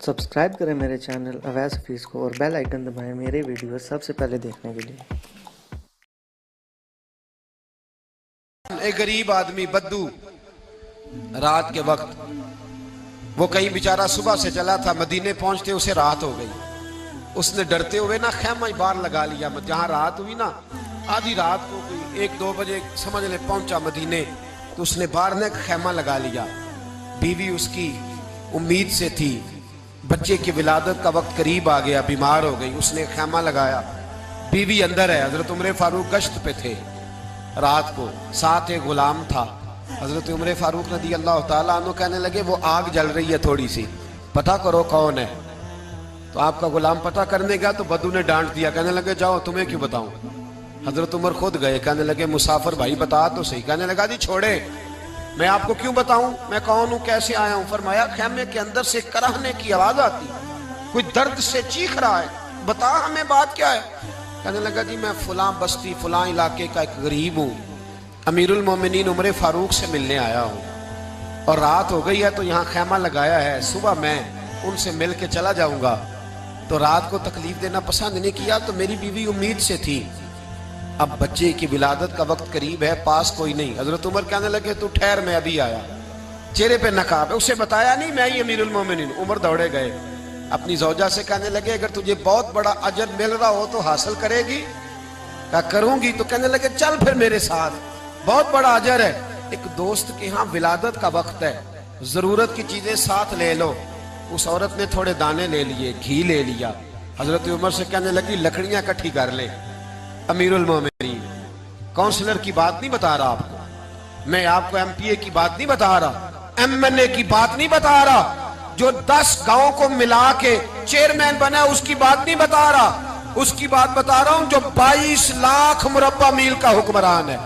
Subscribe करें मेरे channel Awais Hafeez को और बेल आइकन दबाएं मेरे वीडियो सबसे पहले देखने के लिए। एक गरीब आदमी बद्दू रात के वक्त वो कहीं बेचारा सुबह से चला था, मदीने पहुंचते उसे रात हो गई। उसने डरते हुए ना खैमा बाहर लगा लिया। जहां रात हुई ना, आधी रात को कोई 1-2 बजे समझ ले पहुंचा मदीने, तो उसने बाहर ने खैमा लगा लिया। बीवी उसकी उम्मीद से थी, बच्चे की विलादत का वक्त करीब आ गया, बीमार हो गई, उसने खैमा लगाया। बीवी अंदर है। हजरत उमर फारूक गश्त पे थे रात को, साथ एक गुलाम था। हजरत उमर फारूक रज़ी अल्लाह ताला अन्हु कहने लगे वो आग जल रही है थोड़ी सी, पता करो कौन है। तो आपका गुलाम पता करने गया तो बद्दू ने डांट दिया, कहने लगे जाओ तुम्हें क्यों बताऊं। हजरत उमर खुद गए, कहने लगे मुसाफिर भाई बता तो सही। कहने लगा जी छोड़े, मैं आपको क्यों बताऊं, मैं कौन हूं, कैसे आया हूं। फरमाया खैमे के अंदर से कराहने की आवाज आती, कोई दर्द से चीख रहा है, बता हमें बात क्या है। कहने लगा जी मैं फुला बस्ती फुला इलाके का एक गरीब हूँ, अमीरुल मोमिनीन उमर फारूक से मिलने आया हूँ और रात हो गई है तो यहाँ खैमा लगाया है, सुबह मैं उनसे मिल के चला जाऊंगा। तो रात को तकलीफ देना पसंद नहीं किया, तो मेरी बीवी उम्मीद से थी, अब बच्चे की विलादत का वक्त करीब है, पास कोई नहीं। हजरत उमर कहने लगे तू ठहर, मैं अभी आया। चेहरे पे नकाब है, उसे बताया नहीं मैं ही अमीरुल मोमिनीन। उमर दौड़े गए, अपनी जौजा से कहने लगे अगर तुझे बहुत बड़ा अजर मिल रहा हो तो हासिल करेगी। क्या करूंगी। तो कहने लगे चल फिर मेरे साथ, बहुत बड़ा अजर है। एक दोस्त के यहाँ विलादत का वक्त है, जरूरत की चीजें साथ ले लो। उस औरत ने थोड़े दाने ले लिए, घी ले लिया। हजरत उमर से कहने लगी लकड़ियां इकट्ठी कर ले। अमीरुल मोमिनीन, काउंसलर की बात नहीं बता रहा आपको, मैं आपको एमपीए की बात नहीं बता रहा, एमएनए की बात नहीं बता रहा, जो 10 गांवों को मिला के चेयरमैन बना उसकी बात नहीं बता रहा, उसकी बात बता रहा हूं जो 22 लाख मुरब्बा मील का हुक्मरान है।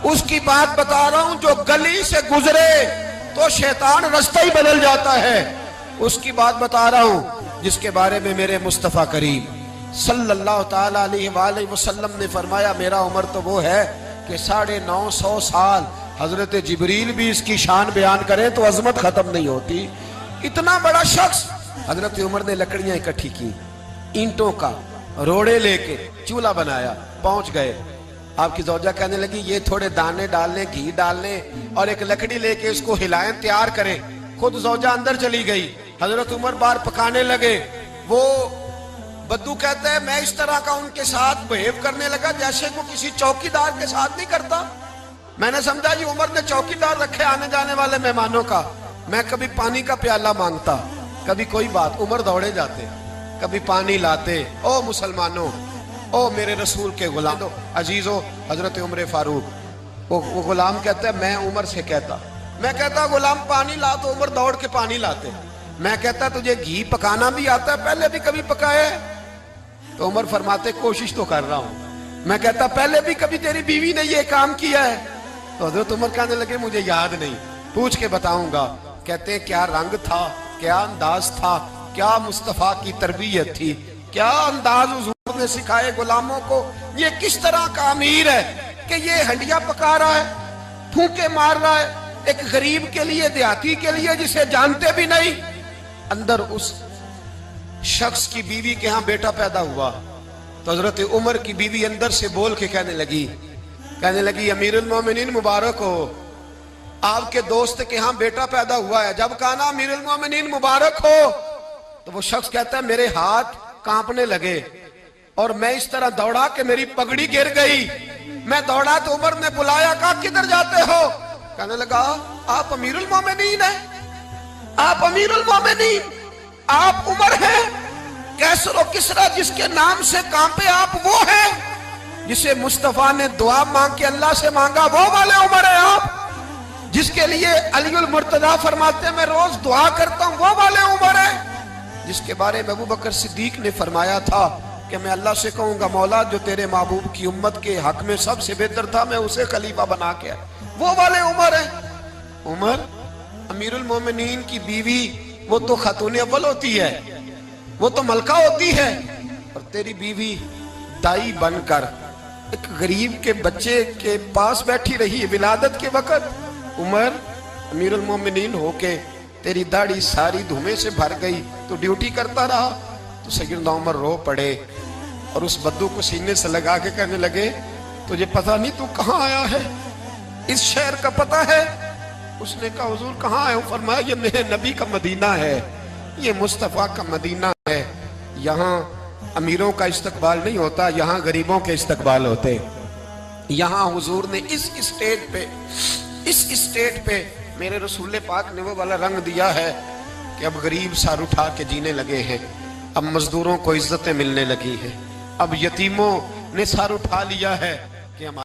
उसकी बात बता रहा हूं जो गली से गुजरे तो शैतान रास्ता ही बदल जाता है। उसकी बात बता रहा हूं जिसके बारे में मेरे मुस्तफा करीम सल्लल्लाहु ताला अलैहि वसल्लम ने फरमाया मेरा उमर तो वो है कि 950 साल हजरत जिब्रील भी इसकी शान बयान करें तो अजमत खत्म नहीं होती। इतना बड़ा शख्स। हजरत उमर ने लकड़ियां इकट्ठी की, ईंटों का रोड़े लेके चूल्हा बनाया, पहुंच गए। आपकी जौजा कहने लगी ये थोड़े दाने डालने, घी डालने और एक लकड़ी लेके इसको हिलाएं, तैयार करें। खुद जौजा अंदर चली गई, हजरत उमर बाहर पकाने लगे। वो बद्दू कहते हैं मैं इस तरह का उनके साथ बिहेव करने लगा जैसे वो किसी चौकीदार के साथ नहीं करता। मैंने समझा जी उमर ने चौकीदार रखे आने जाने वाले मेहमानों का। मैं कभी पानी का प्याला मांगता, कभी कोई बात, उमर दौड़े जाते, कभी पानी लाते। ओ मुसलमानों, ओ मेरे रसूल के गुलाम अजीजो, हजरत उमर फारूक। वो गुलाम कहता है मैं उमर से कहता, मैं कहता गुलाम पानी ला, तो उमर दौड़ के पानी लाते। मैं कहता तुझे घी पकाना भी आता है, पहले भी कभी पकाए। तो उमर फरमाते कोशिश तो कर रहा हूं। मैं कहता पहले भी कभी तेरी बीवी ने ये काम किया है। तो हजरत उमर कहने लगे मुझे याद नहीं, पूछ के बताऊंगा। कहते हैं क्या रंग था, क्या अंदाज था, क्या मुस्तफा की तरबियत थी, क्या अंदाज हुजूर ने सिखाए गुलामों को। ये किस तरह का अमीर है कि ये हंडिया पका रहा है, फूंके मार रहा है, एक गरीब के लिए, देहाती के लिए जिसे जानते भी नहीं। अंदर उस शख्स की बीवी के यहाँ बेटा पैदा हुआ तो हजरत उमर की बीवी अंदर से बोल के कहने लगी अमीरुल मोमिनीन मुबारक हो, आपके दोस्त के यहाँ बेटा पैदा हुआ है। जब कहा ना अमीरुल मोमिनीन मुबारक हो, तो वो शख्स कहता है मेरे हाथ कांपने लगे और मैं इस तरह दौड़ा कि मेरी पगड़ी गिर गई। मैं दौड़ा तो उमर ने बुलाया, कहा किधर जाते हो। कहने लगा आप अमीरुल मोमिनीन है, आप अमीरुल मोमिनीन, आप उमर हैं। कैसर किसरा जिसके नाम से कांपे आप वो हैं, जिसे मुस्तफा ने दुआ मांग के अल्लाह से मांगा वो वाले उमर है आप, जिसके लिए अलीउल मुर्तजा फरमाते मैं रोज दुआ करता हूं वो वाले उमर है, जिसके बारे में अबू बकर सिद्दीक ने फरमाया था कि मैं अल्लाह से कहूंगा मौला जो तेरे महबूब की उम्मत के हक में सबसे बेहतर था मैं उसे खलीफा बना के, वो वाले उमर है। उमर अमीरुल मोमिनीन की बीवी वो तो खातून अव्वल होती है, वो तो मलका होती है, और तेरी बीवी दाई बनकर एक गरीब के बच्चे के पास बैठी रही विलादत के वक्त। उमर अमीरुल मोमिनीन होके तेरी दाढ़ी सारी धुएं से भर गई, तो ड्यूटी करता रहा। तो सैयदना उमर रो पड़े और उस बद्दू को सीने से लगा के कहने लगे, तुझे पता नहीं तू कहाँ आया है? इस शहर का पता है? उसने कहा हुजूर कहाँ आए हो? फरमाया ये मेरे नबी का मदीना है, ये मुस्तफ़ा का मदीना है। यहाँ अमीरों का इस्तकबाल नहीं होता, यहाँ गरीबों के इस्तकबाल होते। यहाँ हुजूर ने इस स्टेट पे मेरे रसूल पाक ने वो वाला रंग दिया है कि अब गरीब सर उठा के जीने लगे हैं, अब मजदूरों को इज्जतें मिलने लगी है, अब यतीमों ने सर उठा लिया है कि हमारे